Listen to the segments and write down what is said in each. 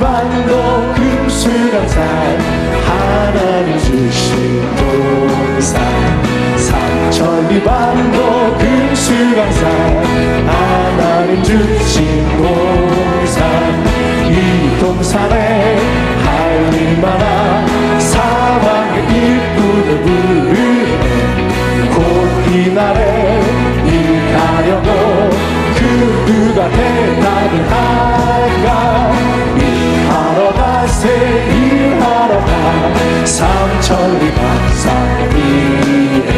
반도 금수강산 하나님 주신 동산 삼천리 반도 금수강산 하나님 주신 동산 이 동산에 할 만한 사방의 일꾼을 부르네 곧 이날에 일하려고 그 누가 대답을 할까 일하러 가세 일하러 가 삼천리 강산 위에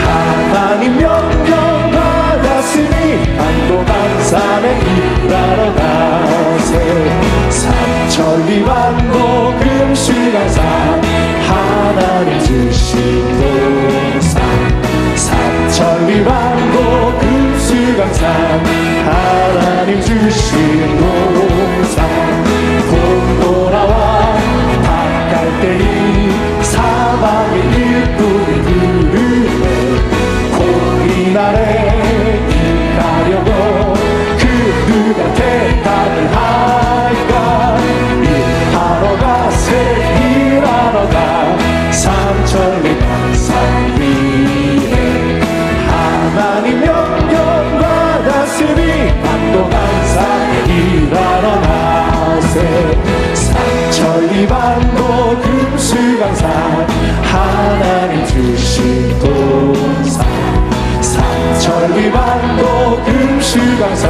하나님 명령 받았으니 반도 강산에 일하러 가세 삼천리 반도 금수강산 하나님 주신 동산 삼천리 반도 금수강산 하나님 주신 동산 곧 돌아와 닭갈 때이 사방의 일꾼을 부르네 곧 이날에 일하려고 그 누가 대답을 할까 일하러 가세 일하러 가 삼천리 강산 위에 하나님 명령 받았으니 반도 강산에 일하러 가세 삼천리 반도 금수강산 하나님 주신 동산 삼천리 반도 금수강산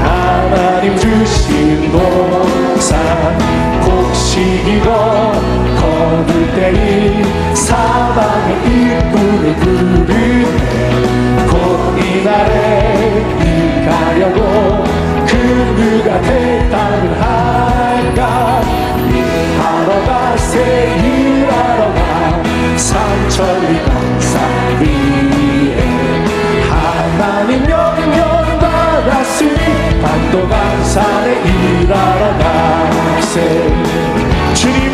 하나님 주신 동산 곡식이고 거둘 때이 사방의 일꾼을 부르네 곧 이날에 일하려고 그 누가 대답을 할까 일하러 가세 일하러 가 삼천리 강산 위에 하나님 명령 받았으니 반도 강산에 일하러 가세 주님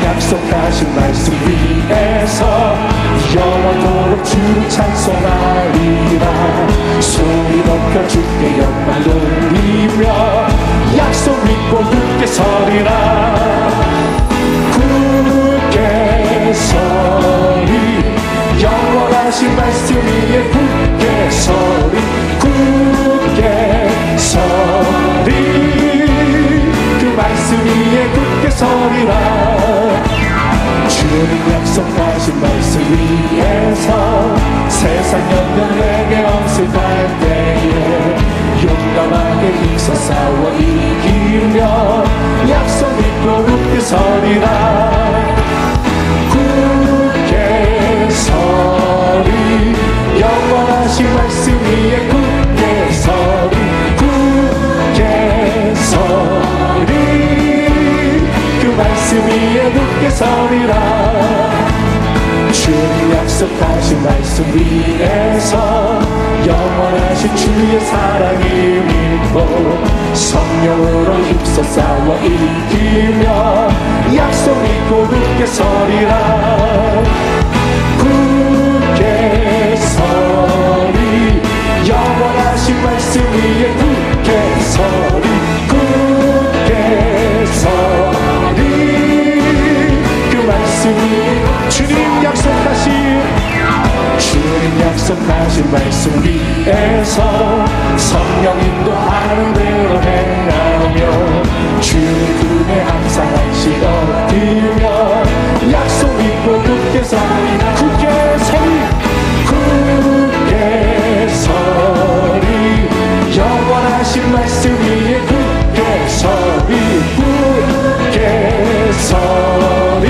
약속하신 말씀 위에서 영원토록 주를 찬송하리라 소리 높여 주께 영광 돌리며 약속 믿고 굳게 서리라 굳게 서리 영원하신 말씀 위에 굳게 서리 굳게 서리 그 말씀 위에 굳게 서리라 주님 약속하신 말씀 위에서 세상 연면 내게 엄습할 때에 용감하게 힘써 싸워 이기며 약속 믿고 굳게 서리라 굳게 서리 영원하신 말씀 위에 굳게 서리 굳게 서리 그 말씀 위에 굳게 서리라 주님 약속하신 말씀 위에서 영원하신 주의 사랑을 믿고 성령으로 힘써 싸워 이기며 약속 믿고 굳게 서리라 굳게 서리 영원하신 말씀 위에 굳게 서리 굳게 서리 그 말씀 위에 주님 약속하신 말씀 위에서 성령 인도하는 대로 행하며 주의 품에 항상 안식 얻으며 약속 믿고 굳게 서리 굳게 서리 굳게 서리 영원하신 말씀 위에 굳게 서리 굳게 서리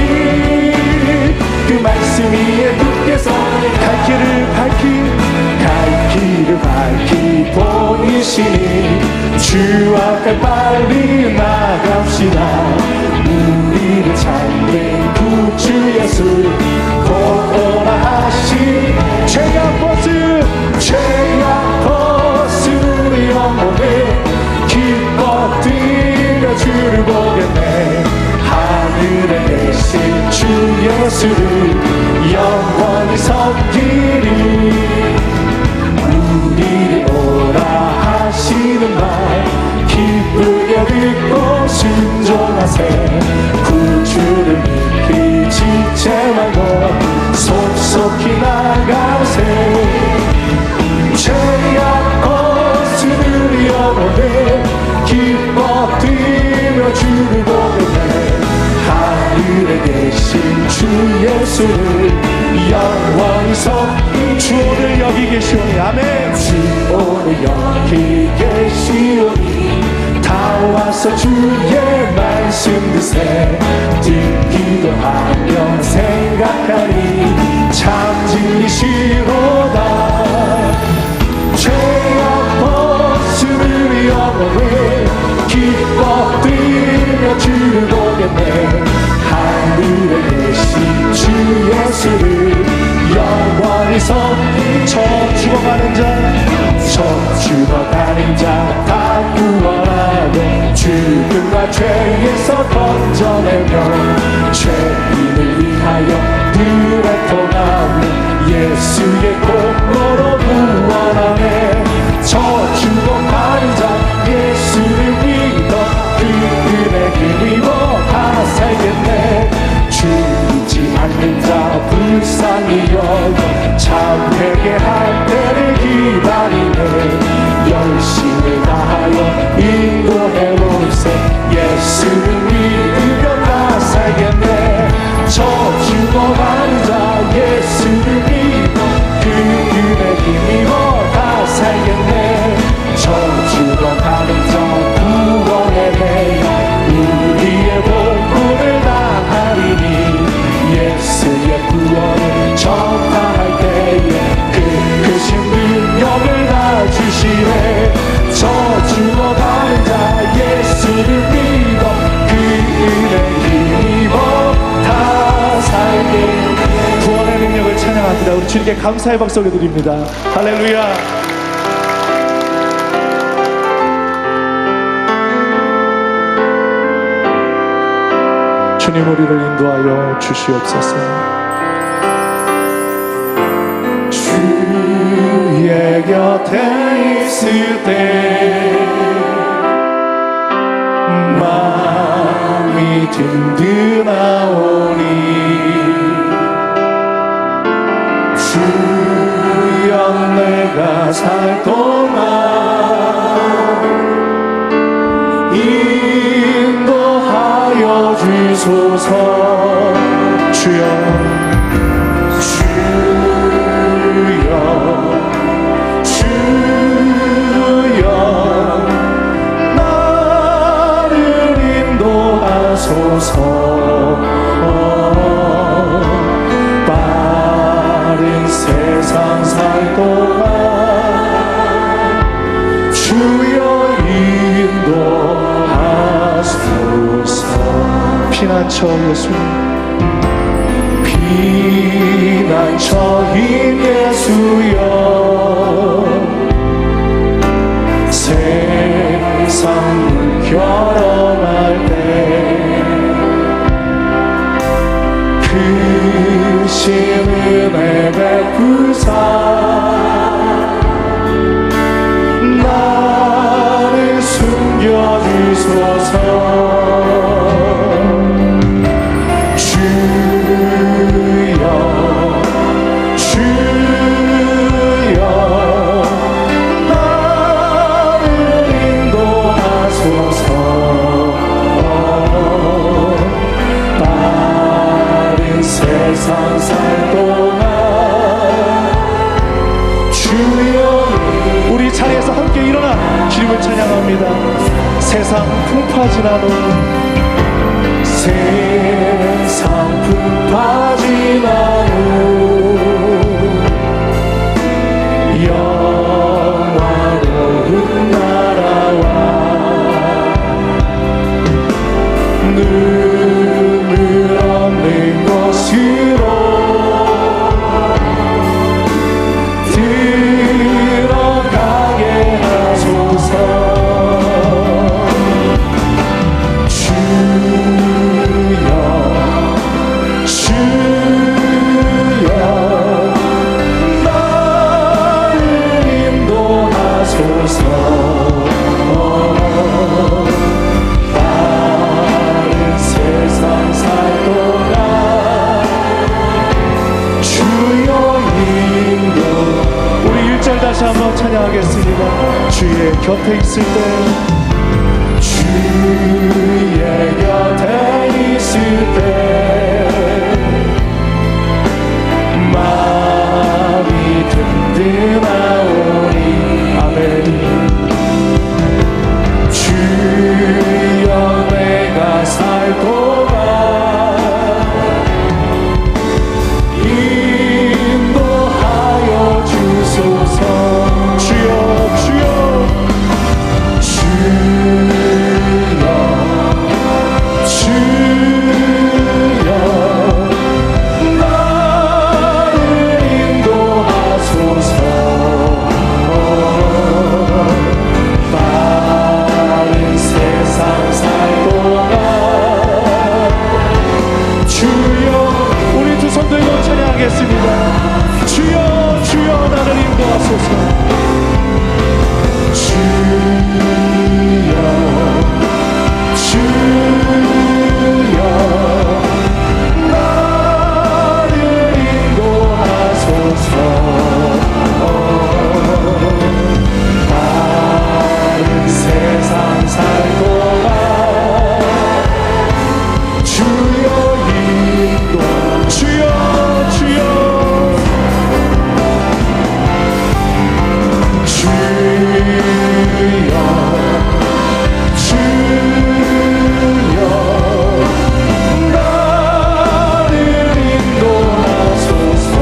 그 말씀 위에 굳게 서리 갈 길을 밝히 보이시니 주 앞에 빨리 나갑시다 우리를 찾는 구주 예수 곧 오라 하시 죄악 벗은 우리 영혼을 기뻐 뛰며 주를 보겠네 하늘에 계신 주 예수를 영원히 섬기리 우리를 오라 하시는 말 기쁘게 듣고 순종하세. 구주를 믿기 지체 말고 속속히 나가세. 죄악 거스를 영원해 기뻐 뛰며 주를 보겠네. 하늘에 계신 주 예수를 영원히 주 오늘 여기 계시오니. 아멘. 주 오늘 여기 계시오니 다 와서 주의 말씀 드세. 듣기도 하며 생각하니 참 진리시로다. 죄악 벗으리 영원히 기뻐 뛰며 주를 보겠네. 하늘에 계신 주 예수를 영원히 저 죽어가는 자 죽어가는 자 다 구원하고 죽음과 죄에서 건져내며 죄인을 위하여 들에 통하며 예수의 공로로 구원하네. 저 죽어가는 자 예수를 믿어 그 은혜 힘입어 다 살겠네. 죽지 않는 자 불쌍히 여겨 참 회개할 때를 기다리네. 열심히 다하여 인도해 보세. 예수를 믿으며 다 살겠네. 저 죽어가는 자 예수를 믿어 그 은혜 힘입어 다 살겠네. 저 죽어가는 자 구원해 우리의 복음을 나가리니. 예수의 구원을 전파할 때에 그 크신 능력을 다 주시네. 저 죽어가는 자 예수를 믿어 그 은혜 힘입어 다 살게. 구원의 능력을 찬양합니다. 우리 주님께 감사의 박수 올려드립니다. 할렐루야. 주님 우리를 인도하여 주시옵소서. 주의 곁에 있을 때 마음이 든든하오니. 주여 내가 살 동안 인도하여 주소서. 주여 주여 나를 인도하소서. 빠른 세상 살 동안 주여 인도하소서. 피난처 예수님, 피난처인 예수여. 세상 물결어날 때 크신 은혜 베푸사 나를 숨겨주소서. 세상 살 동안 주여. 우리 자리에서 함께 일어나 주님을 찬양합니다. 세상 풍파진 않은 세상 풍파진 않은 영화로운 나라와 눈물 없는 곳으로 들어가게 하소서. 주여 주여 나를 인도하소서. 곁에 있을 때 주의 곁에 있을 때 마음이 든든하오니 아멘. 주여 내가 살 동안 인도하여 주소서. 주여 주여 주여 주여 나를 인도하소서. 바른 세상 살 동안 주여. 우리 두 손 들고 찬양하겠습니다. 주여 주여 나를 인도하소서. 주여 주여 나를 인도하소서. 바른 세상 살 동안 주여 인도. 주여 주여 주여 주여 나를 인도하소서.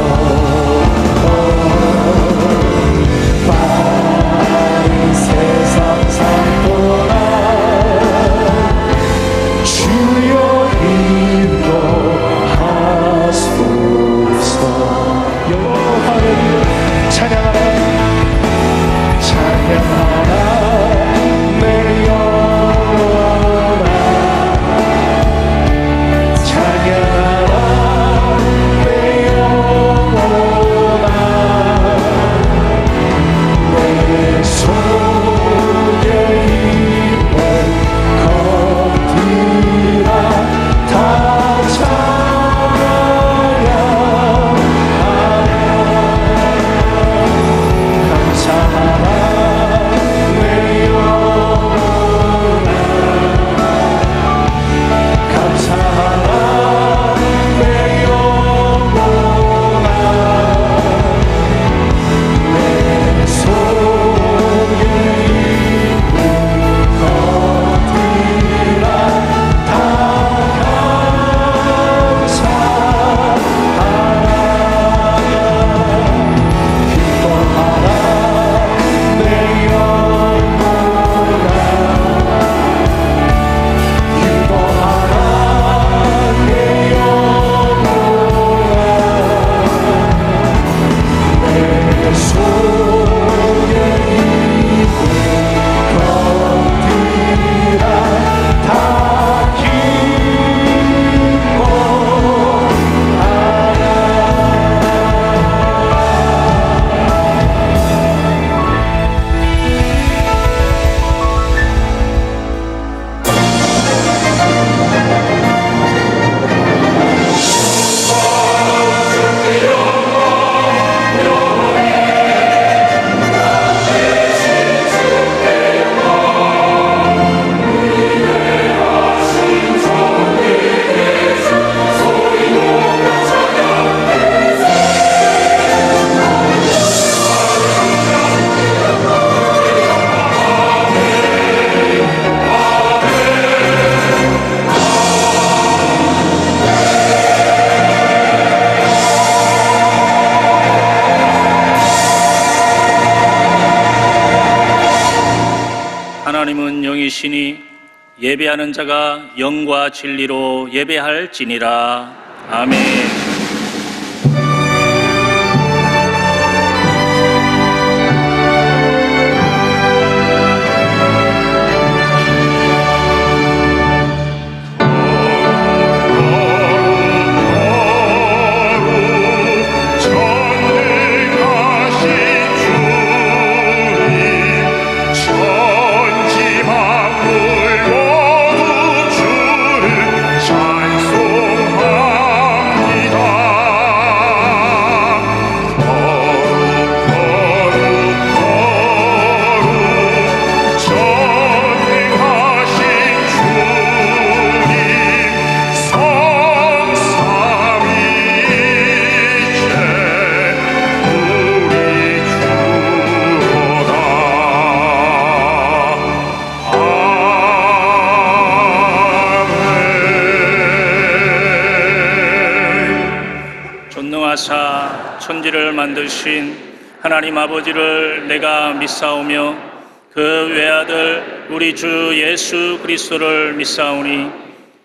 바른 세상 살 동안 주여 인도하소서. 할렐루야. 찬양하라 찬양하라 내 영혼아. 찬양하라 내 영혼아. 내 속에 있는 것들아 다 찬양하라. 감사하라 내 영혼아. 감사하라 내 영혼아. 내 속에 있는 것들아 다 하나님은 영이시니 예배하는 자가 영과 진리로 예배할지니라. 아멘. 찬송합니다. 인하사 천지를 만드신 하나님 아버지를 내가 믿사오며 그 외아들 우리 주 예수 그리스도를 믿사오니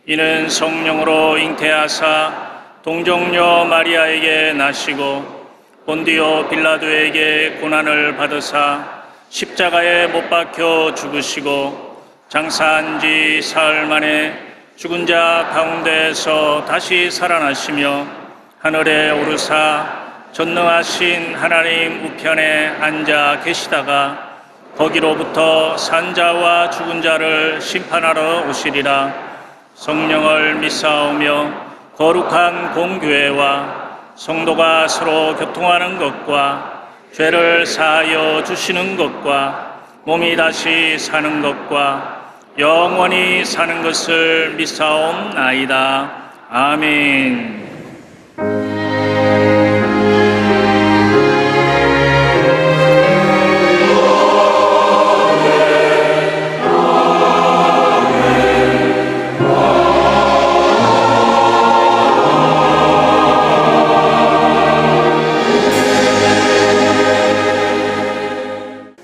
이는 성령으로 잉태하사 동정녀 마리아에게 나시고 본디오 빌라도에게 고난을 받으사 십자가에 못 박혀 죽으시고 장사한 지 사흘 만에 죽은 자 가운데에서 다시 살아나시며 하늘에 오르사 전능하신 하나님 우편에 앉아 계시다가 거기로부터 산자와 죽은 자를 심판하러 오시리라. 성령을 믿사오며 거룩한 공교회와 성도가 서로 교통하는 것과 죄를 사하여 주시는 것과 몸이 다시 사는 것과 영원히 사는 것을 믿사옵나이다. 아멘.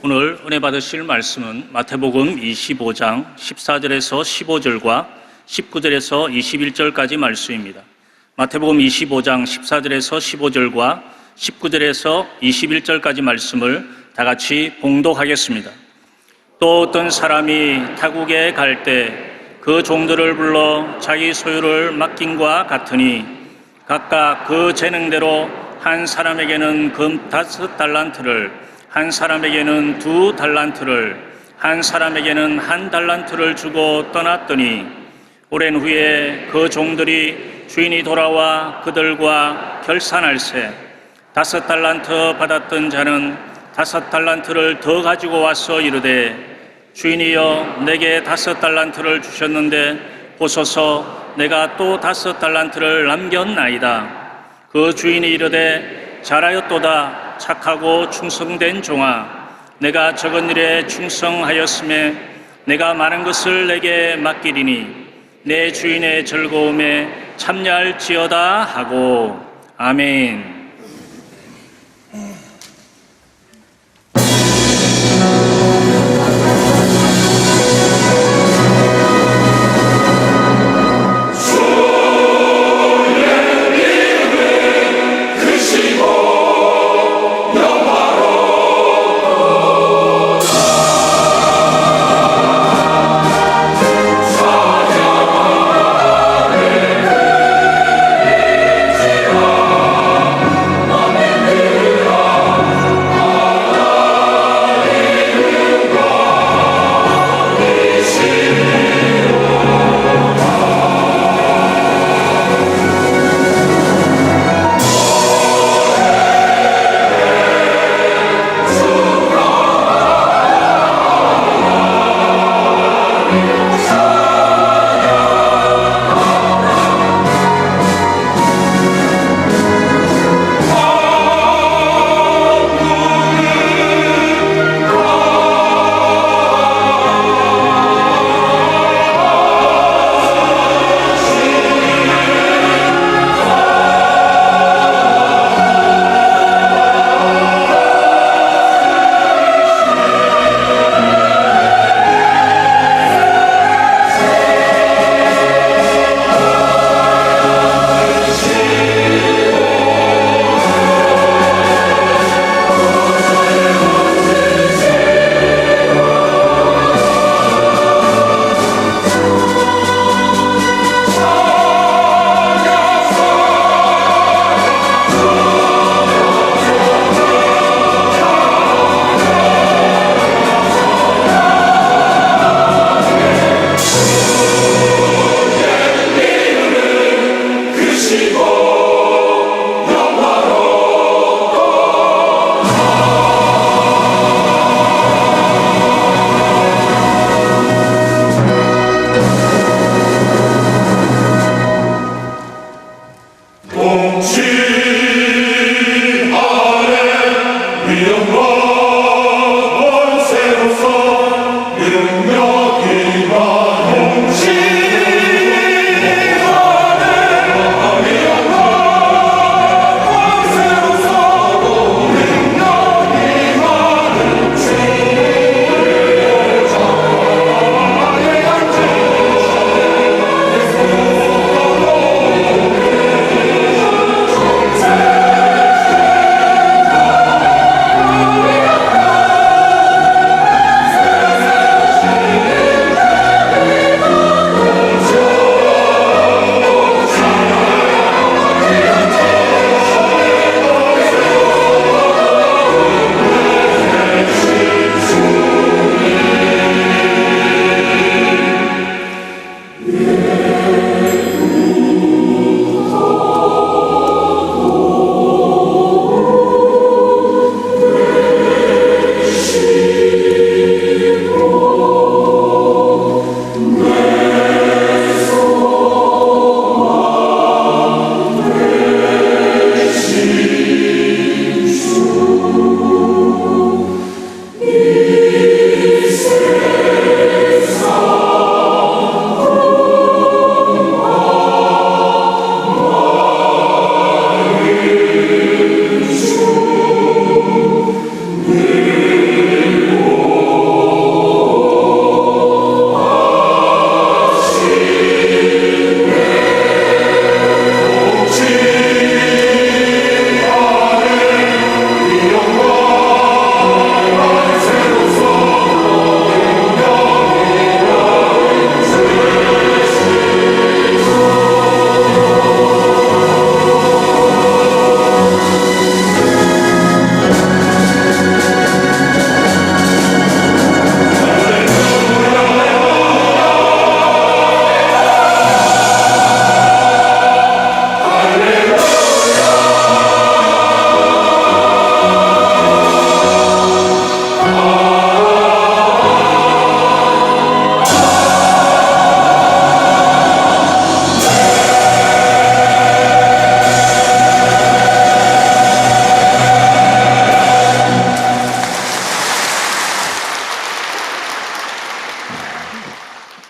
오늘 은혜 받으실 말씀은 마태복음 25장 14절에서 15절과 19절에서 21절까지 말씀입니다. 마태복음 25장 14절에서 15절과 19절에서 21절까지 말씀을 다 같이 봉독하겠습니다. 또 어떤 사람이 타국에 갈 때 그 종들을 불러 자기 소유를 맡김과 같으니 각각 그 재능대로 한 사람에게는 금 5달란트를, 한 사람에게는 2달란트를, 한 사람에게는 1달란트를 주고 떠났더니 오랜 후에 그 종들이 주인이 돌아와 그들과 결산할세 5달란트 받았던 자는 5달란트를 더 가지고 와서 이르되 주인이여 내게 5달란트를 주셨는데 보소서 내가 또 5달란트를 남겼나이다. 그 주인이 이르되 잘하였도다 착하고 충성된 종아 내가 적은 일에 충성하였음에 내가 많은 것을 내게 맡기리니 내 주인의 즐거움에 참여할지어다 하고 아멘.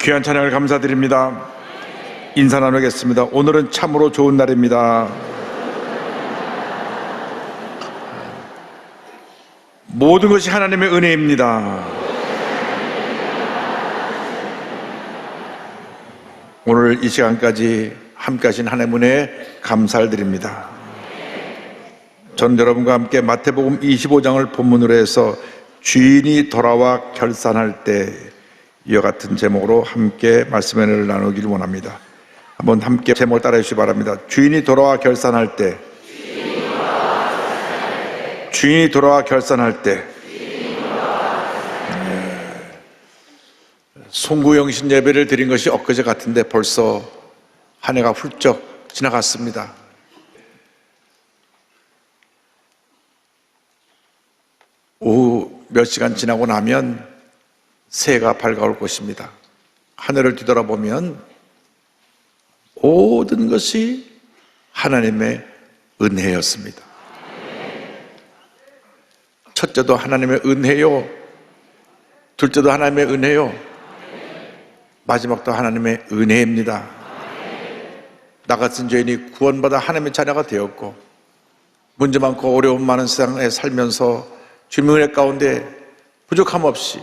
귀한 찬양을 감사드립니다. 인사 나누겠습니다. 오늘은 참으로 좋은 날입니다. 모든 것이 하나님의 은혜입니다. 오늘 이 시간까지 함께 하신 하나님의 은혜에 감사를 드립니다. 저는 여러분과 함께 마태복음 25장을 본문으로 해서 주인이 돌아와 결산할 때 이와 같은 제목으로 함께 말씀을 나누기를 원합니다. 한번 함께 제목을 따라해 주시기 바랍니다. 주인이 돌아와 결산할 때, 주인이 돌아와 결산할 때. 송구영신 예배를 드린 것이 엊그제 같은데 벌써 한 해가 훌쩍 지나갔습니다. 오후 몇 시간 지나고 나면 새해가 밝아올 것입니다. 하늘을 뒤돌아보면 모든 것이 하나님의 은혜였습니다. 첫째도 하나님의 은혜요, 둘째도 하나님의 은혜요, 마지막도 하나님의 은혜입니다. 나 같은 죄인이 구원받아 하나님의 자녀가 되었고 문제 많고 어려움 많은 세상에 살면서 주님의 은혜 가운데 부족함 없이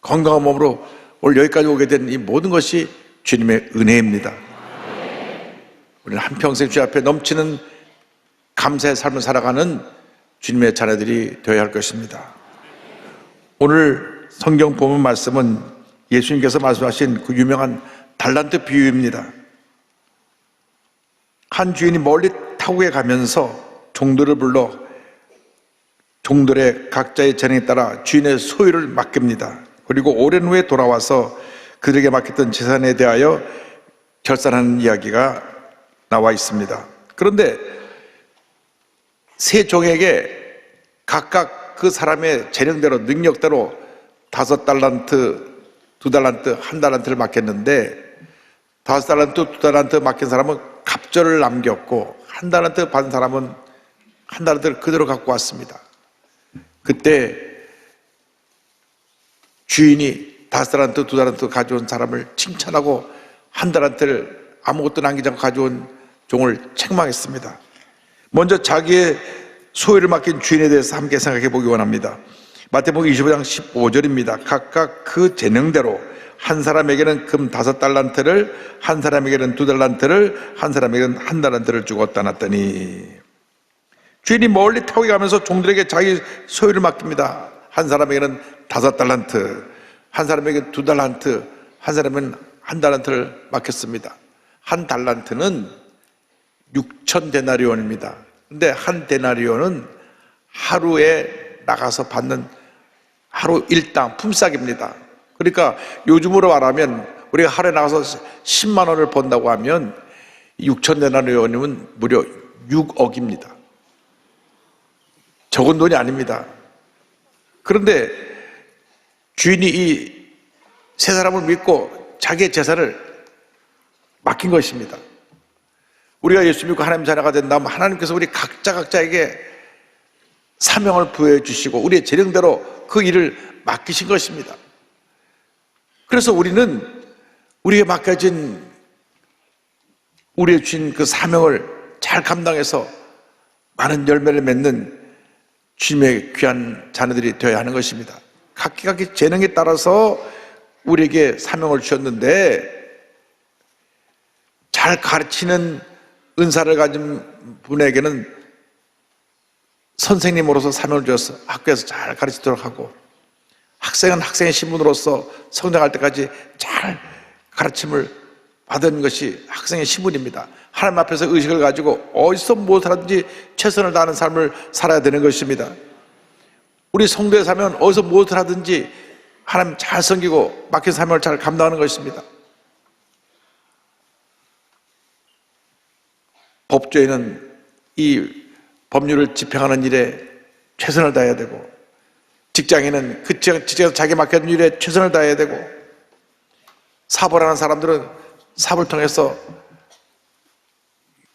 건강한 몸으로 오늘 여기까지 오게 된 이 모든 것이 주님의 은혜입니다. 우리는 한평생 주 앞에 넘치는 감사의 삶을 살아가는 주님의 자녀들이 되어야 할 것입니다. 오늘 성경 본문 말씀은 예수님께서 말씀하신 그 유명한 달란트 비유입니다. 한 주인이 멀리 타국에 가면서 종들을 불러 종들의 각자의 재능에 따라 주인의 소유를 맡깁니다. 그리고 오랜 후에 돌아와서 그들에게 맡겼던 재산에 대하여 결산하는 이야기가 나와 있습니다. 그런데 세 종에게 각각 그 사람의 재능대로 능력대로 5달란트, 2달란트, 1달란트를 맡겼는데 5달란트, 2달란트 맡긴 사람은 갑절을 남겼고 1달란트 받은 사람은 1달란트를 그대로 갖고 왔습니다. 그때 주인이 5달란트, 2달란트 가져온 사람을 칭찬하고 1달란트를 아무것도 남기지 않고 가져온 종을 책망했습니다. 먼저 자기의 소유를 맡긴 주인에 대해서 함께 생각해 보기 원합니다. 마태복음 25장 15절입니다. 각각 그 재능대로 한 사람에게는 금 5달란트를, 한 사람에게는 2달란트를, 한 사람에게는 1달란트를 주고 떠났더니 주인이 멀리 타고 가면서 종들에게 자기 소유를 맡깁니다. 한 사람에게는 5달란트, 한 사람에게는 2달란트, 한 사람은 1달란트를 맡겼습니다. 1달란트는 6,000데나리온입니다. 근데 1데나리온은 하루에 나가서 받는 하루 일당 품삯입니다. 그러니까 요즘으로 말하면 우리가 하루에 나가서 10만 원을 번다고 하면 6,000데나리온이면 무려 6억입니다. 적은 돈이 아닙니다. 그런데 주인이 이 세 사람을 믿고 자기의 재산을 맡긴 것입니다. 우리가 예수 믿고 하나님 자녀가 된다면 하나님께서 우리 각자에게 사명을 부여해 주시고 우리의 재능대로 그 일을 맡기신 것입니다. 그래서 우리는 우리에게 맡겨진 우리의 주신 그 사명을 잘 감당해서 많은 열매를 맺는 주님의 귀한 자녀들이 되어야 하는 것입니다. 각기 재능에 따라서 우리에게 사명을 주셨는데 잘 가르치는 은사를 가진 분에게는 선생님으로서 사명을 주어서 학교에서 잘 가르치도록 하고, 학생은 학생의 신분으로서 성장할 때까지 잘 가르침을 받은 것이 학생의 신분입니다. 하나님 앞에서 의식을 가지고 어디서 무엇을 하든지 최선을 다하는 삶을 살아야 되는 것입니다. 우리 성도의 사명은 어디서 무엇을 하든지 하나님 잘 섬기고 맡긴 사명을 잘 감당하는 것입니다. 법조인은 이 법률을 집행하는 일에 최선을 다해야 되고, 직장인은 그 직장에서 자기 맡겨진 일에 최선을 다해야 되고, 사업을 하는 사람들은 사업을 통해서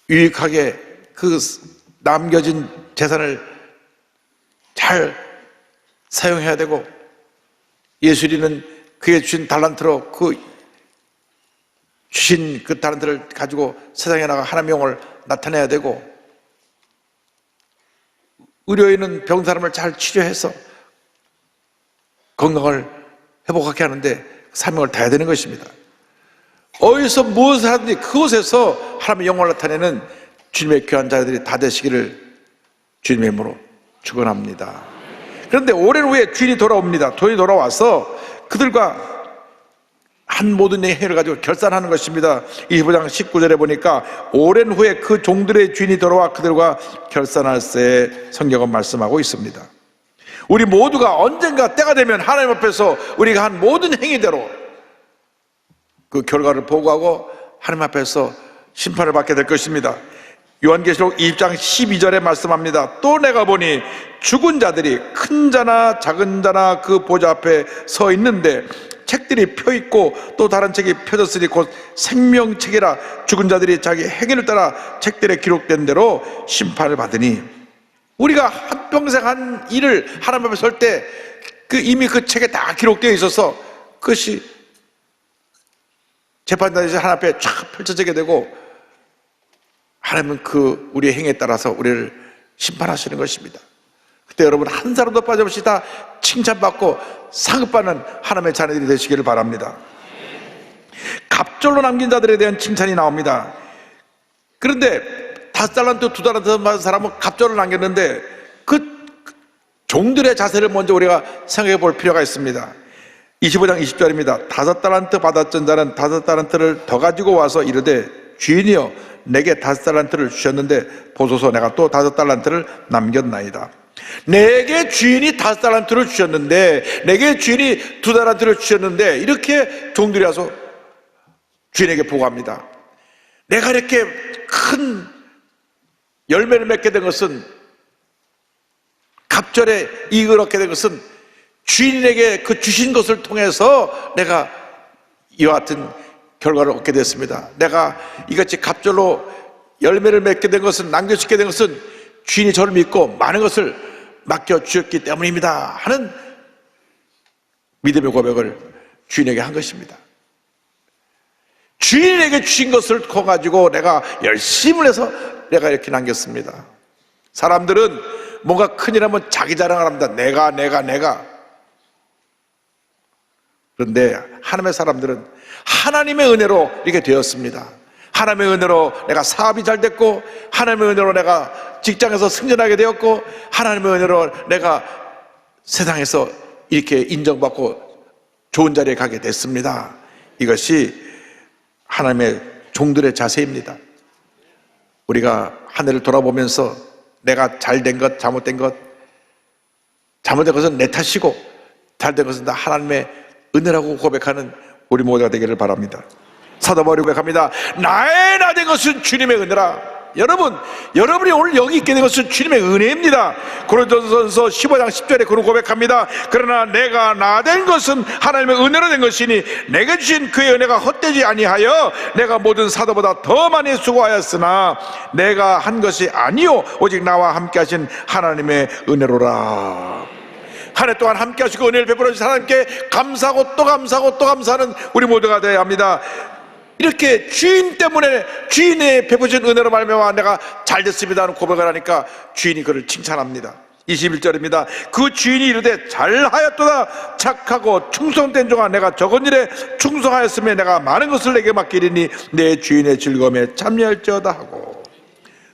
유익하게 그 남겨진 재산을 잘 사용해야 되고, 예술인은 그에 주신 달란트로 그 주신 그 달란트를 가지고 세상에 나가 하나님의 영을 나타내야 되고, 의료인은 병 사람을 잘 치료해서 건강을 회복하게 하는데 사명을 다해야 되는 것입니다. 어디서 무엇을 하든지 그곳에서 하나님의 영광을 나타내는 주님의 귀한 자들이 다 되시기를 주님의 이름으로 축원합니다. 그런데 오랜 후에 주인이 돌아옵니다. 주인이 돌아와서 그들과 한 모든 행위를 가지고 결산하는 것입니다. 25장 19절에 보니까 오랜 후에 그 종들의 주인이 돌아와 그들과 결산할세 성경은 말씀하고 있습니다. 우리 모두가 언젠가 때가 되면 하나님 앞에서 우리가 한 모든 행위대로 그 결과를 보고하고 하나님 앞에서 심판을 받게 될 것입니다. 요한계시록 20장 12절에 말씀합니다. 또 내가 보니 죽은 자들이 큰 자나 작은 자나 그 보좌 앞에 서 있는데 책들이 펴 있고 또 다른 책이 펴졌으니 곧 생명책이라 죽은 자들이 자기 행위를 따라 책들에 기록된 대로 심판을 받으니, 우리가 한평생 한 일을 하나님 앞에 설 때 그 이미 그 책에 다 기록되어 있어서 그것이 재판장에서 하나님 앞에 쫙 펼쳐지게 되고, 하나님은 그 우리의 행위에 따라서 우리를 심판하시는 것입니다. 그때 여러분 한 사람도 빠짐없이 다 칭찬받고 상급받는 하나님의 자녀들이 되시기를 바랍니다. 갑절로 남긴 자들에 대한 칭찬이 나옵니다. 그런데 5달란트, 2달란트 받은 사람은 갑절로 남겼는데 그 종들의 자세를 먼저 우리가 생각해 볼 필요가 있습니다. 25장 20절입니다. 5달란트 받았던 자는 5달란트를 더 가지고 와서 이르되 주인이여 내게 5달란트를 주셨는데 보소서 내가 또 5달란트를 남겼나이다. 내게 주인이 5달란트를 주셨는데, 내게 주인이 2달란트를 주셨는데, 이렇게 종들이 와서 주인에게 보고합니다. 내가 이렇게 큰 열매를 맺게 된 것은, 갑절에 이익을 얻게 된 것은 주인에게 그 주신 것을 통해서 내가 이와 같은 결과를 얻게 됐습니다. 내가 이같이 갑절로 열매를 맺게 된 것은, 남겨주게 된 것은 주인이 저를 믿고 많은 것을 맡겨주셨기 때문입니다 하는 믿음의 고백을 주인에게 한 것입니다. 주인에게 주신 것을 커가지고 내가 열심을 해서 내가 이렇게 남겼습니다. 사람들은 뭔가 큰일 하면 자기 자랑을 합니다. 내가. 그런데 하나님의 사람들은 하나님의 은혜로 이렇게 되었습니다. 하나님의 은혜로 내가 사업이 잘 됐고, 하나님의 은혜로 내가 직장에서 승진하게 되었고, 하나님의 은혜로 내가 세상에서 이렇게 인정받고 좋은 자리에 가게 됐습니다. 이것이 하나님의 종들의 자세입니다. 우리가 하늘을 돌아보면서 내가 잘된 것, 잘못된 것은 내 탓이고 잘된 것은 다 하나님의 은혜라고 고백하는 우리 모두가 되기를 바랍니다. 사도 바울이 고백합니다. 나의 나 된 것은 주님의 은혜라. 여러분, 여러분이 오늘 여기 있게 된 것은 주님의 은혜입니다. 고린도전서 15장 10절에 그런 고백합니다. 그러나 내가 나 된 것은 하나님의 은혜로 된 것이니 내게 주신 그의 은혜가 헛되지 아니하여 내가 모든 사도보다 더 많이 수고하였으나 내가 한 것이 아니요 오직 나와 함께 하신 하나님의 은혜로라. 한 해 동안 함께 하시고 은혜를 베풀어 주신 하나님께 감사하고 또 감사하고 또 감사하는 우리 모두가 되어야 합니다. 이렇게 주인 때문에 주인의 베푸신 은혜로 말미암아 내가 잘 됐습니다 하는 고백을 하니까 주인이 그를 칭찬합니다. 21절입니다. 그 주인이 이르되 잘하였도다 착하고 충성된 종아 내가 적은 일에 충성하였으며 내가 많은 것을 내게 맡기리니 내 주인의 즐거움에 참여할지어다 하고.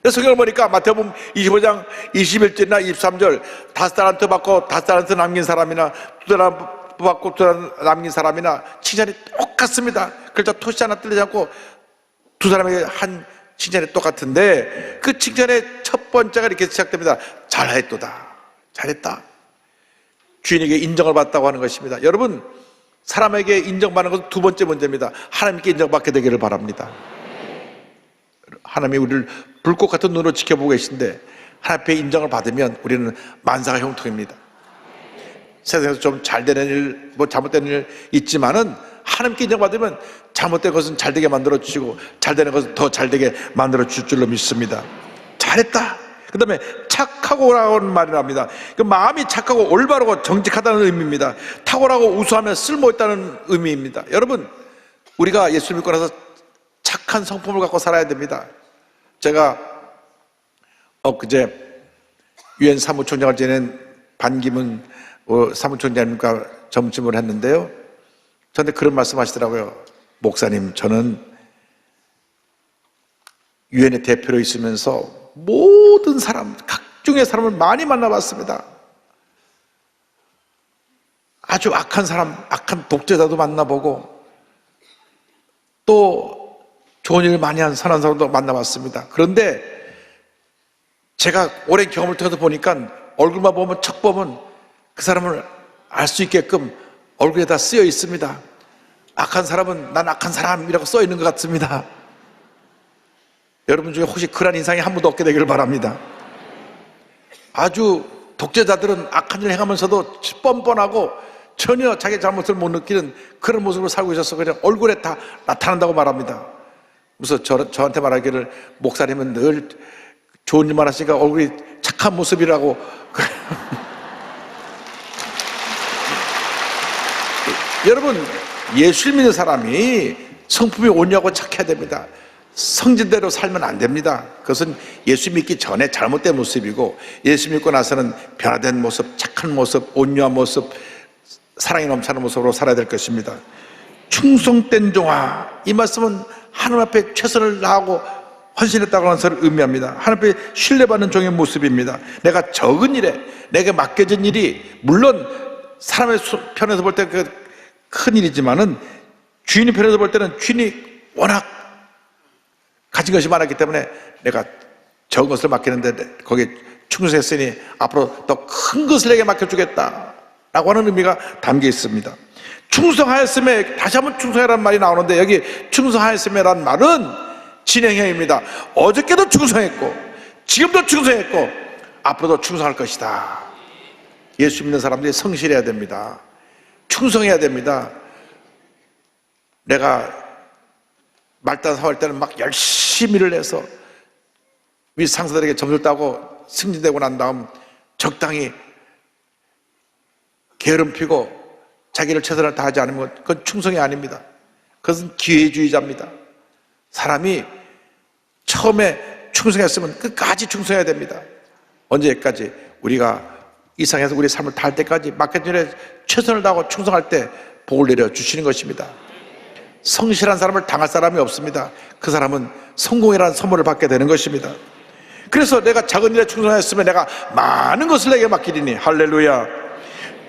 성경을 보니까 마태복음 25장 21절이나 23절 5달란트 받고 5달란트 남긴 사람이나 2달란트 받고 2달란트 남긴 사람이나 칭찬이 똑같습니다. 글자 토시 하나 틀리지 않고 두 사람에게 한 칭찬이 똑같은데 그 칭찬의 첫 번째가 이렇게 시작됩니다. 잘했도다. 잘했다. 주인에게 인정을 받았다고 하는 것입니다. 여러분, 사람에게 인정받는 것은 두 번째 문제입니다. 하나님께 인정받게 되기를 바랍니다. 하나님이 우리를 불꽃 같은 눈으로 지켜보고 계신데 하나님 앞에 인정을 받으면 우리는 만사가 형통입니다. 세상에서 좀 잘되는 일, 뭐 잘못된 일 있지만은 하나님께 인정받으면 잘못된 것은 잘되게 만들어 주시고 잘되는 것은 더 잘되게 만들어 주실 줄로 믿습니다. 잘했다. 그 다음에 착하고라고 하는 말이 납니다. 그 마음이 착하고 올바르고 정직하다는 의미입니다. 탁월하고 우수하며 쓸모있다는 의미입니다. 여러분, 우리가 예수 믿고 나서 착한 성품을 갖고 살아야 됩니다. 제가 엊그제 유엔 사무총장을 지낸 반기문 사무총장님과 점심을 했는데요. 저한테 그런 말씀 하시더라고요. 목사님, 저는 유엔의 대표로 있으면서 모든 사람, 각종의 사람을 많이 만나봤습니다. 아주 악한 사람, 악한 독재자도 만나보고 또 좋은 일을 많이 한 선한 사람도 만나봤습니다. 그런데 제가 오랜 경험을 통해서 보니까 얼굴만 보면, 척 보면 그 사람을 알 수 있게끔 얼굴에 다 쓰여 있습니다. 악한 사람은 난 악한 사람이라고 써 있는 것 같습니다. 여러분 중에 혹시 그런 인상이 한 분도 없게 되기를 바랍니다. 아주 독재자들은 악한 일을 행하면서도 뻔뻔하고 전혀 자기 잘못을 못 느끼는 그런 모습으로 살고 있어서 그냥 얼굴에 다 나타난다고 말합니다. 그래서 저한테 말하기를 목사님은 늘 좋은 일만 하시니까 얼굴이 착한 모습이라고. 여러분, 예수 믿는 사람이 성품이 온유하고 착해야 됩니다. 성진대로 살면 안 됩니다. 그것은 예수 믿기 전에 잘못된 모습이고 예수 믿고 나서는 변화된 모습, 착한 모습, 온유한 모습, 사랑이 넘치는 모습으로 살아야 될 것입니다. 충성된 종아, 이 말씀은 하나님 앞에 최선을 다하고 헌신했다고 하는 것을 의미합니다. 하나님 앞에 신뢰받는 종의 모습입니다. 내가 적은 일에 내게 맡겨진 일이 물론 사람의 편에서 볼 때 그 큰 일이지만은 주인의 편에서 볼 때는 주인이 워낙 가진 것이 많았기 때문에 내가 적은 것을 맡기는데 거기에 충성했으니 앞으로 더 큰 것을 내게 맡겨주겠다 라고 하는 의미가 담겨 있습니다. 충성하였음에, 다시 한번 충성해라는 말이 나오는데 여기 충성하였음에라는 말은 진행형입니다. 어저께도 충성했고 지금도 충성했고 앞으로도 충성할 것이다. 예수 믿는 사람들이 성실해야 됩니다. 충성해야 됩니다. 내가 말단 사할 때는 막 열심히 일을 해서 위 상사들에게 점수를 따고 승진되고 난 다음 적당히 게으름 피고 자기를 최선을 다하지 않으면 그건 충성이 아닙니다. 그것은 기회주의자입니다. 사람이 처음에 충성했으면 끝까지 충성해야 됩니다. 언제까지? 우리가 이 세상에서 우리 삶을 다할 때까지 맡겨진 일에 최선을 다하고 충성할 때 복을 내려주시는 것입니다. 성실한 사람을 당할 사람이 없습니다. 그 사람은 성공이라는 선물을 받게 되는 것입니다. 그래서 내가 작은 일에 충성하였으면 내가 많은 것을 내게 맡기리니, 할렐루야.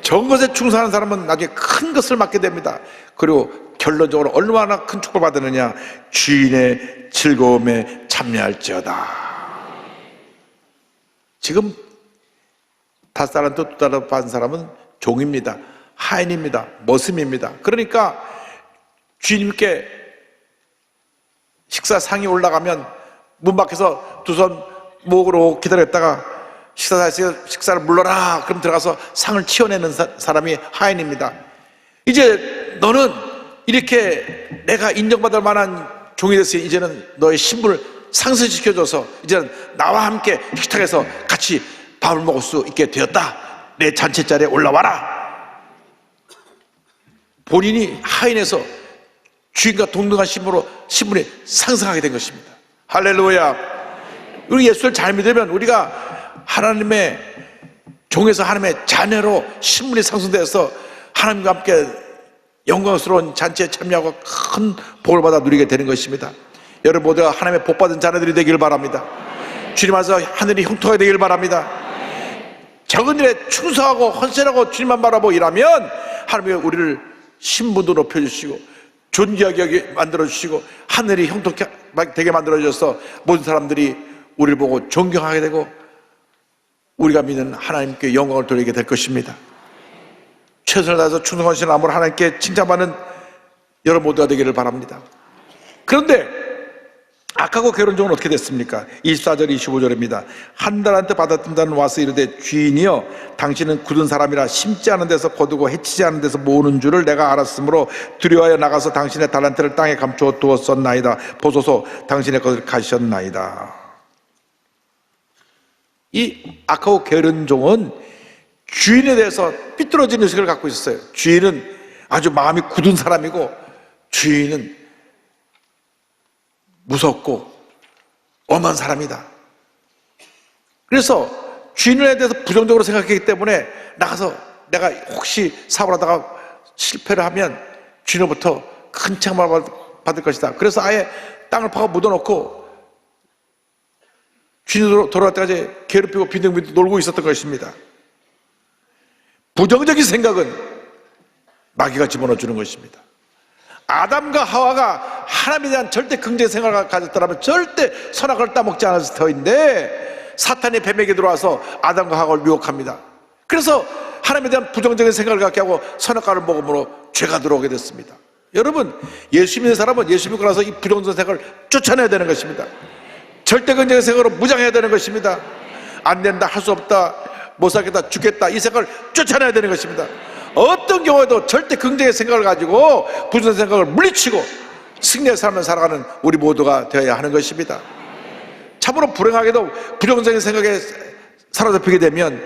적은 것에 충성하는 사람은 나중에 큰 것을 맡게 됩니다. 그리고 결론적으로 얼마나 큰 축복을 받느냐, 주인의 즐거움에 참여할지어다. 지금 5달란트, 2달란트 받은 사람은 종입니다. 하인입니다. 머슴입니다. 그러니까 주인님께 식사상이 올라가면 문 밖에서 두 손 모으고 기다렸다가 식사를 물러라 그럼 들어가서 상을 치워내는 사람이 하인입니다. 이제 너는 이렇게 내가 인정받을 만한 종이 됐으니 이제는 너의 신분을 상승시켜줘서 이제는 나와 함께 식탁에서 같이 밥을 먹을 수 있게 되었다. 내 잔치자리에 올라와라. 본인이 하인에서 주인과 동등한 신분이 상승하게 된 것입니다. 할렐루야. 우리 예수를 잘 믿으면 우리가 하나님의 종에서 하나님의 자녀로 신분이 상승되어서 하나님과 함께 영광스러운 잔치에 참여하고 큰 복을 받아 누리게 되는 것입니다. 여러분 모두가 하나님의 복받은 자녀들이 되길 바랍니다. 주님 안에서 하늘이 형통하게 되길 바랍니다. 적은 일에 충성하고 헌신하고 주님만 바라보고 일하면 하나님이 우리를 신분도 높여주시고 존귀하게 만들어주시고 하늘이 형통하게 되게 만들어주셔서 모든 사람들이 우리를 보고 존경하게 되고 우리가 믿는 하나님께 영광을 돌리게 될 것입니다. 최선을 다해서 충성하신 아무로 하나님께 칭찬받는 여러분 모두가 되기를 바랍니다. 그런데 악하고 게으른 종은 어떻게 됐습니까? 24절 25절입니다. 한 달한테 받았던 자는 와서 이르되 주인이여 당신은 굳은 사람이라 심지 않은 데서 거두고 해치지 않은 데서 모으는 줄을 내가 알았으므로 두려워하여 나가서 당신의 달란트를 땅에 감추어 두었었나이다. 보소서 당신의 것을 가지셨나이다. 이 악하고 게으른 종은 주인에 대해서 삐뚤어진 의식을 갖고 있었어요. 주인은 아주 마음이 굳은 사람이고 주인은 무섭고 엄한 사람이다. 그래서 주인에 대해서 부정적으로 생각했기 때문에 나가서 내가 혹시 사업을 하다가 실패를 하면 주인으로부터 큰 책망을 받을 것이다. 그래서 아예 땅을 파고 묻어놓고 주인으로 돌아갈 때까지 괴롭히고 빈둥빈둥 놀고 있었던 것입니다. 부정적인 생각은 마귀가 집어넣어주는 것입니다. 아담과 하와가 하나님에 대한 절대 긍정의 생각을 가졌더라면 절대 선악을 따먹지 않았을 터인데 사탄이 뱀에게 들어와서 아담과 하와를 유혹합니다. 그래서 하나님에 대한 부정적인 생각을 갖게 하고 선악과를 먹음으로 죄가 들어오게 됐습니다. 여러분 예수 믿는 사람은 예수 믿고 나서 이 부정적인 생각을 쫓아내야 되는 것입니다. 절대 긍정의 생각으로 무장해야 되는 것입니다. 안 된다, 할 수 없다, 못 살겠다, 죽겠다 이 생각을 쫓아내야 되는 것입니다. 어떤 경우에도 절대 긍정의 생각을 가지고 부정의 생각을 물리치고 승리의 삶을 살아가는 우리 모두가 되어야 하는 것입니다. 참으로 불행하게도 부정적인 생각에 사로잡히게 되면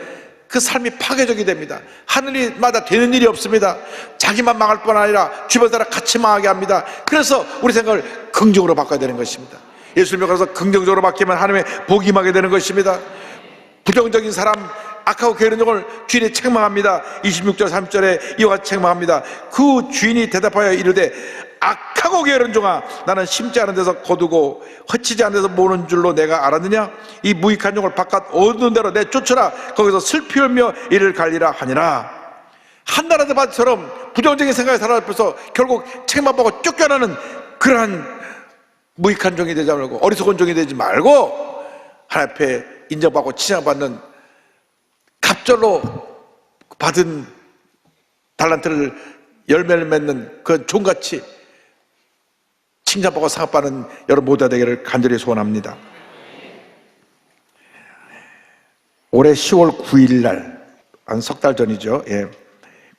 그 삶이 파괴적이 됩니다. 하늘이마다 되는 일이 없습니다. 자기만 망할 뿐 아니라 주변 사람 같이 망하게 합니다. 그래서 우리 생각을 긍정으로 바꿔야 되는 것입니다. 예수님을 믿어서 긍정적으로 바뀌면 하나님의 복이 임하게 되는 것입니다. 부정적인 사람 악하고 게으른 종을 주인이 책망합니다. 26절 3절에 이와 같이 책망합니다. 그 주인이 대답하여 이르되 악하고 게으른 종아 나는 심지 않은 데서 거두고 허치지 않은 데서 모으는 줄로 내가 알았느냐? 이 무익한 종을 바깥 어두운 데로 내쫓으라. 거기서 슬피 울며 이를 갈리라 하니라. 한나라드 바처럼 부정적인 생각에 사로잡혀서 결국 책망받고 쫓겨나는 그러한 무익한 종이 되지 말고 어리석은 종이 되지 말고 하나님 앞에 인정받고 칭찬받는 갑절로 받은 달란트를 열매를 맺는 그 종같이 칭찬받고 상업받는 여러분 모두가 되기를 간절히 소원합니다. 올해 10월 9일 날, 한 석 달 전이죠.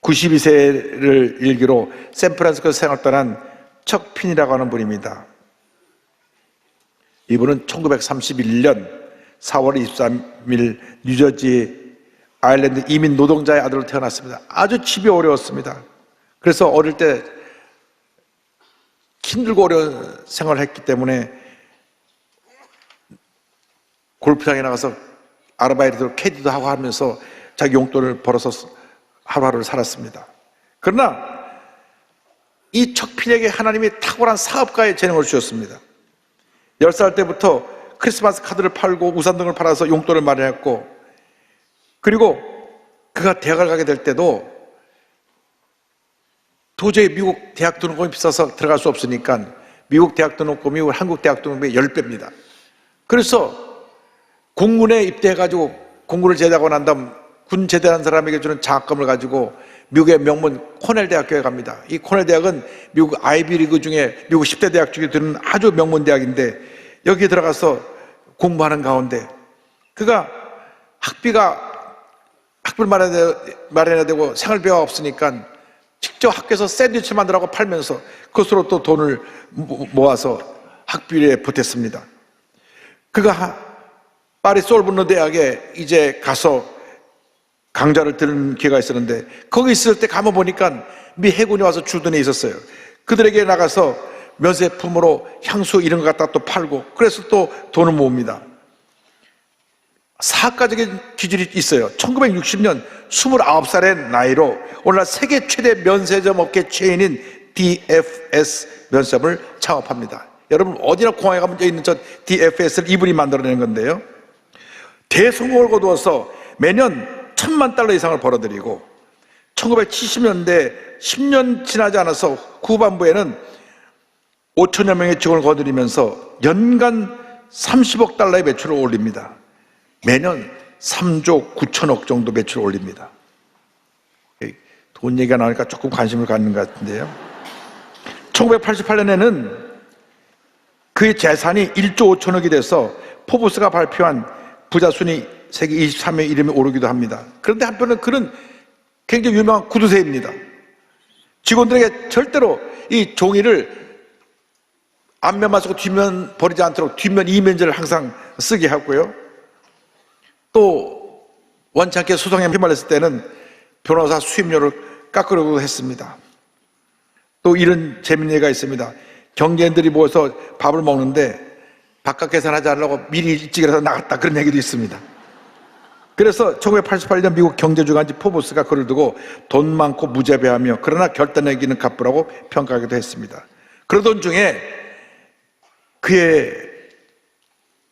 92세를 일기로 샌프란시스코 생활 떠난 척 핀이라고 하는 분입니다. 이분은 1931년 4월 23일 뉴저지 아일랜드 이민 노동자의 아들로 태어났습니다. 아주 집이 어려웠습니다. 그래서 어릴 때 힘들고 어려운 생활을 했기 때문에 골프장에 나가서 아르바이트로 캐디도 하고 하면서 자기 용돈을 벌어서 하루하루를 살았습니다. 그러나 이 척필에게 하나님이 탁월한 사업가의 재능을 주셨습니다. 10살 때부터 크리스마스 카드를 팔고 우산 등을 팔아서 용돈을 마련했고, 그리고 그가 대학을 가게 될 때도 도저히 미국 대학 등록금이 비싸서 들어갈 수 없으니까 미국 대학 등록금이 한국 대학 등록금의 10배입니다. 그래서 공군에 입대해가지고 공군을 제대하고 난 다음 군 제대한 사람에게 주는 장학금을 가지고 미국의 명문 코넬 대학교에 갑니다. 이 코넬 대학은 미국 아이비리그 중에 미국 10대 대학 중에 드는 아주 명문 대학인데 여기에 들어가서 공부하는 가운데 그가 학비를 마련해야 되고 생활비가 없으니까 직접 학교에서 샌드위치 만들라고 팔면서 그것으로 또 돈을 모아서 학비에 보탰습니다. 그가 파리 솔보르 대학에 이제 가서 강좌를 들은 기회가 있었는데 거기 있을 때 가만 보니까 미 해군이 와서 주둔해 있었어요. 그들에게 나가서 면세품으로 향수 이런 거 갖다 또 팔고 그래서 또 돈을 모읍니다. 사학가적인 기질이 있어요. 1960년 29살의 나이로 오늘날 세계 최대 면세점 업계 체인인 DFS 면세점을 창업합니다. 여러분 어디나 공항에 가면 있는 저 DFS를 이분이 만들어내는 건데요. 대성공을 거두어서 매년 $10,000만 이상을 벌어들이고 1970년대 10년 지나지 않아서 후반부에는 5천여 명의 직원을 거두면서 연간 $30억 달러의 매출을 올립니다. 매년 3조 9천억 정도 매출을 올립니다. 돈 얘기가 나오니까 조금 관심을 갖는 것 같은데요. 1988년에는 그의 재산이 1조 5천억이 돼서 포브스가 발표한 부자 순위 세계 23위 이름에 오르기도 합니다. 그런데 한편은 그는 굉장히 유명한 구두쇠입니다. 직원들에게 절대로 이 종이를 앞면만 쓰고 뒷면 버리지 않도록 뒷면 이면지를 항상 쓰게 하고요. 또 원치 않게 소송에 휘말렸을 때는 변호사 수임료를 깎으려고 했습니다. 또 이런 재밌는 얘기가 있습니다. 경제인들이 모여서 밥을 먹는데 바깥 계산하지 않으려고 미리 일찍 일어나서 나갔다 그런 얘기도 있습니다. 그래서 1988년 미국 경제주간지 포브스가 그를 두고 돈 많고 무자비하며 그러나 결단력 있는 갑부라고 평가하기도 했습니다. 그러던 중에 그의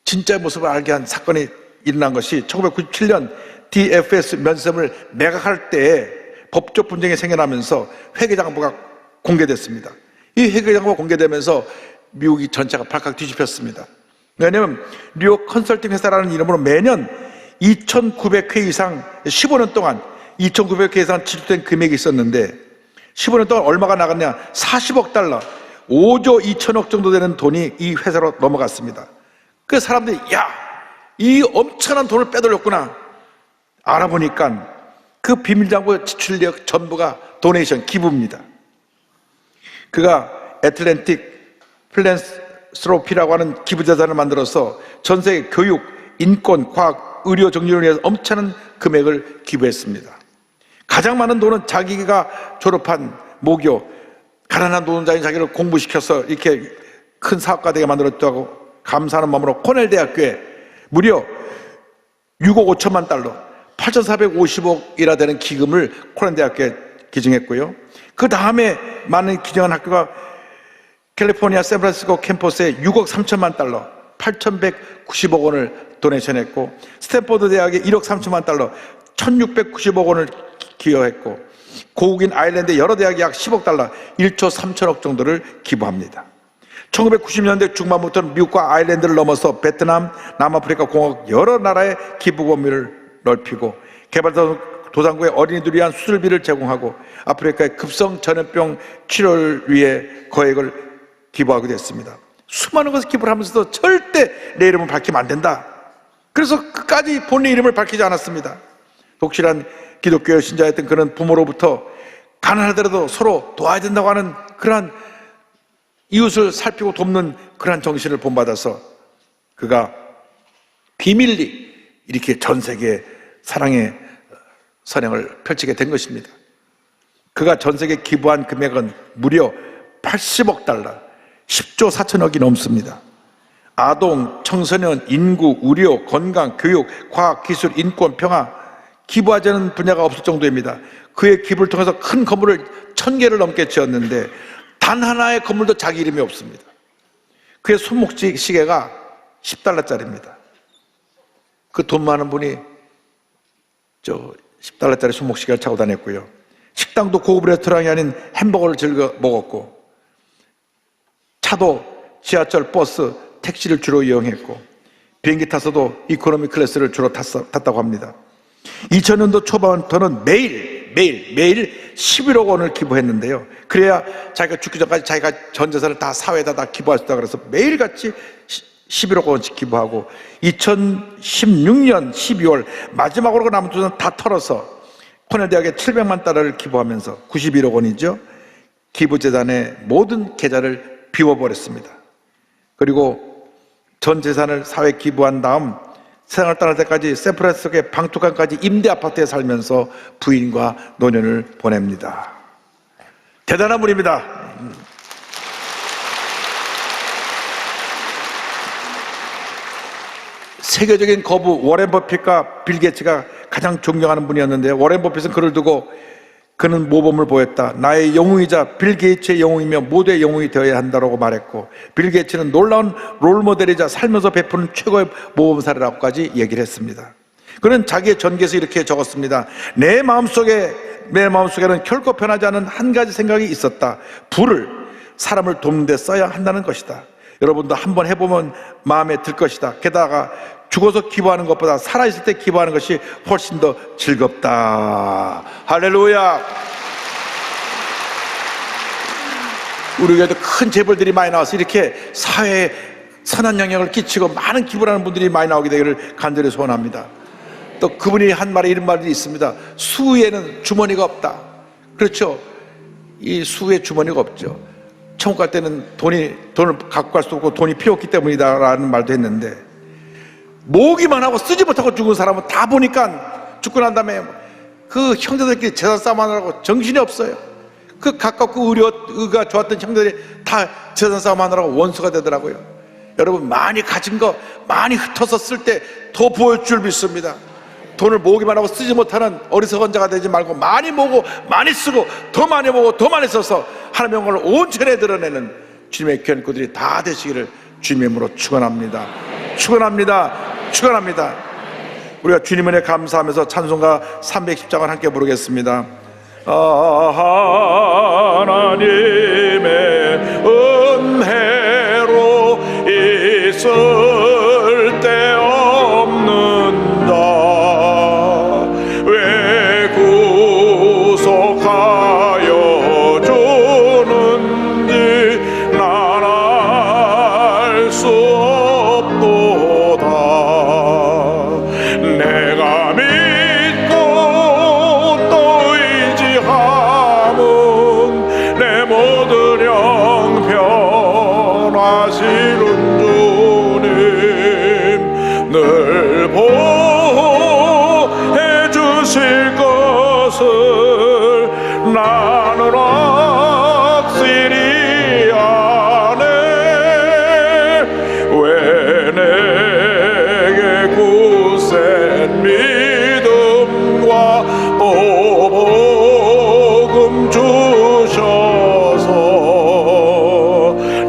진짜 모습을 알게 한 사건이 일어난 것이 1997년 DFS 면세점을 매각할 때에 법적 분쟁이 생겨나면서 회계장부가 공개됐습니다. 이 회계장부가 공개되면서 미국이 전체가 발칵 뒤집혔습니다. 왜냐하면 뉴욕 컨설팅 회사라는 이름으로 매년 2,900회 이상 15년 동안 2,900회 이상 지출된 금액이 있었는데 15년 동안 얼마가 나갔냐? 40억 달러 5조 2천억 정도 되는 돈이 이 회사로 넘어갔습니다. 그 사람들이 이 엄청난 돈을 빼돌렸구나 알아보니까 그 비밀장부 지출력 전부가 도네이션 기부입니다. 그가 애틀랜틱 필랜스로피라고 하는 기부재단을 만들어서 전 세계 교육, 인권, 과학, 의료 정리를 위해서 엄청난 금액을 기부했습니다. 가장 많은 돈은 자기가 졸업한 모교, 가난한 노동자인 자기를 공부시켜서 이렇게 큰 사업가 되게 만들었다고 감사하는 마음으로 코넬 대학교에 무려 6억 5천만 달러, 8,450억이나 되는 기금을 코넬 대학교에 기증했고요. 그 다음에 많은 기증한 학교가 캘리포니아 샌프란시스코 캠퍼스에 6억 3천만 달러, 8,190억 원을 도네이션했고 스탠포드 대학에 1억 3천만 달러, 1,690억 원을 기여했고 고국인 아일랜드 여러 대학에 약 10억 달러, 1조 3천억 정도를 기부합니다. 1990년대 중반부터는 미국과 아일랜드를 넘어서 베트남, 남아프리카 공화국 여러 나라의 기부 범위를 넓히고 개발도상국의 어린이들을 위한 수술비를 제공하고 아프리카의 급성 전염병 치료를 위해 거액을 기부하게 됐습니다. 수많은 것을 기부를 하면서도 절대 내 이름을 밝히면 안 된다. 그래서 끝까지 본인의 이름을 밝히지 않았습니다. 독실한 기독교 신자였던 그는 부모로부터 가난하더라도 서로 도와야 된다고 하는 그러한 이웃을 살피고 돕는 그러한 정신을 본받아서 그가 비밀리 이렇게 전 세계에 사랑의 선행을 펼치게 된 것입니다. 그가 전 세계에 기부한 금액은 무려 80억 달러, 10조 4천억이 넘습니다. 아동, 청소년, 인구, 의료, 건강, 교육, 과학, 기술, 인권, 평화 기부하지 않은 분야가 없을 정도입니다. 그의 기부를 통해서 큰 건물을 1,000개를 넘게 지었는데 단 하나의 건물도 자기 이름이 없습니다. 그의 손목시계가 10달러짜리입니다. 그 돈 많은 분이 10달러짜리 손목시계를 차고 다녔고요. 식당도 고급 레스토랑이 아닌 햄버거를 즐겨 먹었고 차도 지하철, 버스, 택시를 주로 이용했고 비행기 타서도 이코노미 클래스를 주로 탔다고 합니다. 2000년도 초반부터는 매일 11억 원을 기부했는데요. 그래야 자기가 죽기 전까지 자기가 전 재산을 다 사회에다 다 기부할 수 있다 그래서 매일같이 11억 원씩 기부하고 2016년 12월 마지막으로 남은 돈은 다 털어서 코넬대학에 700만 달러를 기부하면서 91억 원이죠. 기부재단의 모든 계좌를 비워버렸습니다. 그리고 전 재산을 사회에 기부한 다음 세상을 떠날 때까지 샌프란시스코의 방투칸까지 임대 아파트에 살면서 부인과 노년을 보냅니다. 대단한 분입니다. 세계적인 거부 워렌 버핏과 빌 게이츠가 가장 존경하는 분이었는데, 워렌 버핏은 글을 두고 그는 모범을 보였다. 나의 영웅이자 빌 게이츠의 영웅이며 모두의 영웅이 되어야 한다고 말했고, 빌 게이츠는 놀라운 롤모델이자 살면서 베푸는 최고의 모범 사례라고까지 얘기를 했습니다. 그는 자기의 전기에서 이렇게 적었습니다. 내 마음속에는 결코 변하지 않은 한 가지 생각이 있었다. 불을 사람을 돕는 데 써야 한다는 것이다. 여러분도 한번 해보면 마음에 들 것이다. 게다가 죽어서 기부하는 것보다 살아있을 때 기부하는 것이 훨씬 더 즐겁다. 할렐루야. 우리 교회도 큰 재벌들이 많이 나와서 이렇게 사회에 선한 영향을 끼치고 많은 기부를 하는 분들이 많이 나오게 되기를 간절히 소원합니다. 또 그분이 한 말에 이런 말이 있습니다. 수에는 주머니가 없다. 그렇죠. 이 수에 주머니가 없죠. 천국 갈 때는 돈을 갖고 갈 수 없고 돈이 필요 없기 때문이다라는 말도 했는데, 모으기만 하고 쓰지 못하고 죽은 사람은 다 보니까 죽고 난 다음에 그 형제들끼리 재산 싸움 하느라고 정신이 없어요. 그 가깝고 의가 좋았던 형제들이 다 재산 싸움 하느라고 원수가 되더라고요. 여러분, 많이 가진 거 많이 흩어서 쓸 때 더 보일 줄 믿습니다. 돈을 모으기만 하고 쓰지 못하는 어리석은 자가 되지 말고 많이 모으고 많이 쓰고 더 많이 모으고 더 많이 써서 하나님의 영광을 온전히 드러내는 주님의 귀한 것들이 다 되시기를 주님의 이름으로 축원합니다. 축원합니다. 축원합니다. 우리가 주님 은혜 감사하면서 찬송가 310장을 함께 부르겠습니다. 하나님의 은혜로 있을 데 없는 자 왜 구속하여 주는지 난 알 수 없도다. 내가 믿고 또 의지함은 내 모든 형편하시는 주님 늘 보호해 주실 것을 나는 확실히 아네. 왜 내게 굳센 믿음과 또 복음 주셔서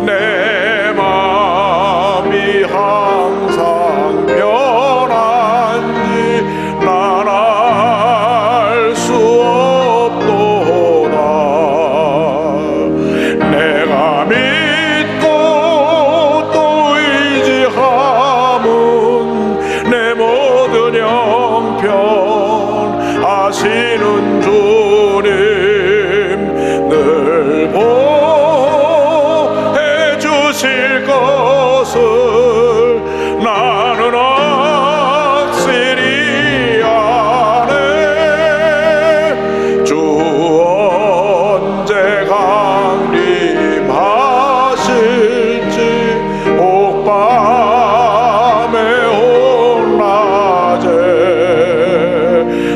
내 마음이 항상 변한지 난 알 수 없도다. 내가 믿고 또 의지함은 내 모든 형편 아시는 주님 늘 보호해 주실 것을 나는 확실히 아네. 주 언제 강림하실지 옥밤에 온낮에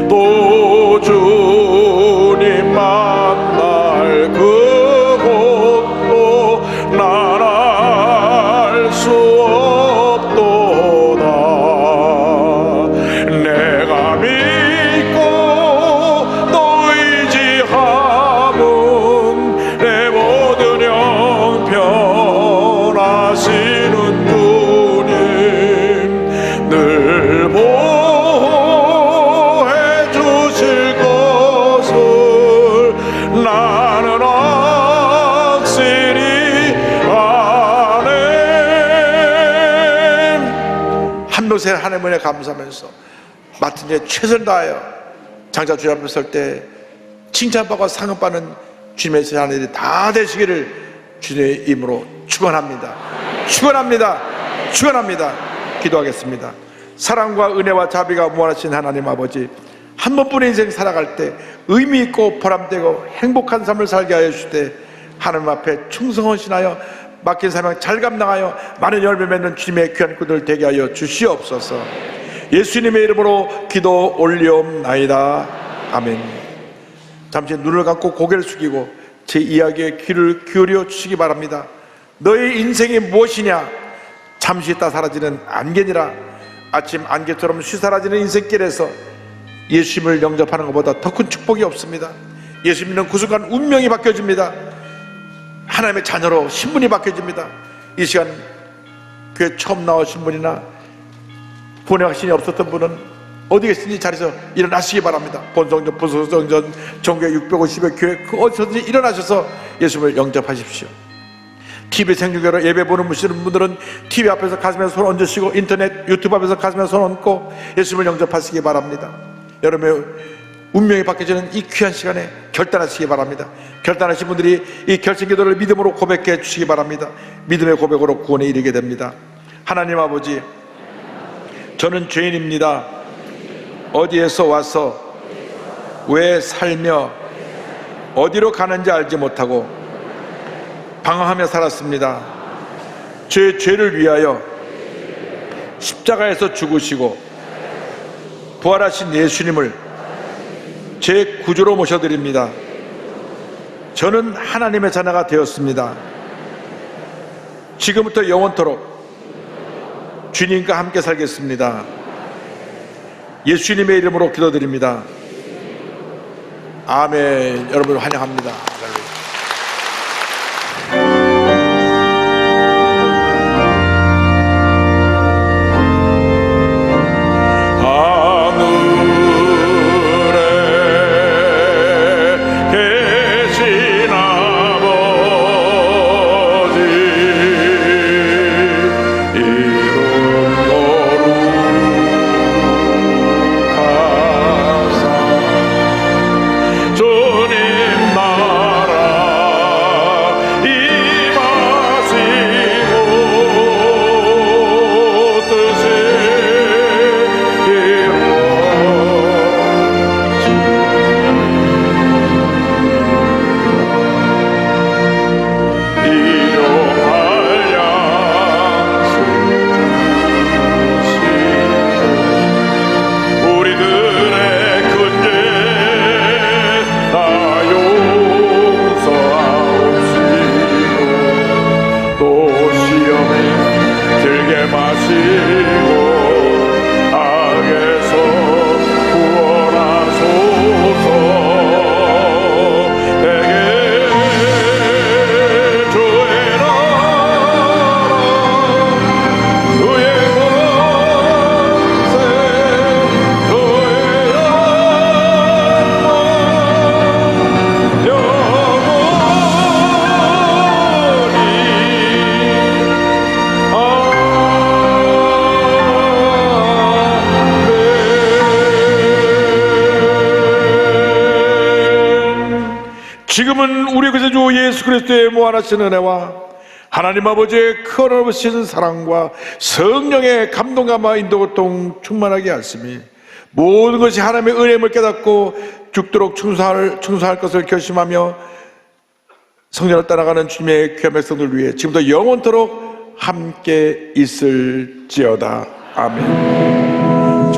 또 주님 만날 그곳도 난 알 수 없도다. 내가 믿고 또 의지함은 내 모든 형편 아시는 주님 늘 보호해 주실 것을 나는 확실히 아네. 한평생 하나님의 은혜 감사하면서 맡은 일 최선을 다하여 장차 주님 앞에 설 때 칭찬받고 상급받는 주님의 자녀들이 다 되시기를 주님의 이름으로 축원합니다. 축원합니다. 축원합니다. 기도하겠습니다. 사랑과 은혜와 자비가 무한하신 하나님 아버지, 한 번뿐인 인생 살아갈 때 의미 있고 보람되고 행복한 삶을 살게 하여 주시되 하나님 앞에 충성하시나요 맡긴 사명 잘 감당하여 많은 열매 맺는 주님의 귀한꾼들 되게 하여 주시옵소서. 예수님의 이름으로 기도 올리옵나이다. 아멘. 잠시 눈을 감고 고개를 숙이고 제 이야기에 귀를 기울여 주시기 바랍니다. 너의 인생이 무엇이냐? 잠시 있다 사라지는 안개니라. 아침 안개처럼 쉬사라지는 인생길에서 예수님을 영접하는 것보다 더 큰 축복이 없습니다. 예수 믿는 그 순간 운명이 바뀌어집니다. 하나님의 자녀로 신분이 바뀌어집니다. 이 시간 교회 처음 나오신 분이나 본회확신이 없었던 분은 어디 계신지 자리에서 일어나시기 바랍니다. 본성전, 부성전, 전교회 650여 교회 그 어디서든지 일어나셔서 예수님을 영접하십시오. TV 생중계로 예배 보는 분들은 TV 앞에서 가슴에 손 얹으시고 인터넷 유튜브 앞에서 가슴에 손 얹고 예수님을 영접하시기 바랍니다. 여러분의 운명이 바뀌어지는 이 귀한 시간에 결단하시기 바랍니다. 결단하신 분들이 이 결심기도를 믿음으로 고백해 주시기 바랍니다. 믿음의 고백으로 구원에 이르게 됩니다. 하나님 아버지, 저는 죄인입니다. 어디에서 와서 왜 살며 어디로 가는지 알지 못하고 방황하며 살았습니다. 제 죄를 위하여 십자가에서 죽으시고 부활하신 예수님을 제 구주로 모셔드립니다. 저는 하나님의 자녀가 되었습니다. 지금부터 영원토록 주님과 함께 살겠습니다. 예수님의 이름으로 기도드립니다. 아멘. 여러분 환영합니다. 지금은 우리 구세주 예수 그리스도의 무한하신 은혜와 하나님 아버지의 크나우신 사랑과 성령의 감동감화 인도고통 충만하게 하시며 모든 것이 하나님의 은혜임을 깨닫고 죽도록 충성할 것을 결심하며 성전을 떠나가는 주님의 귀한 백성들 위해 지금부터 영원토록 함께 있을지어다. 아멘.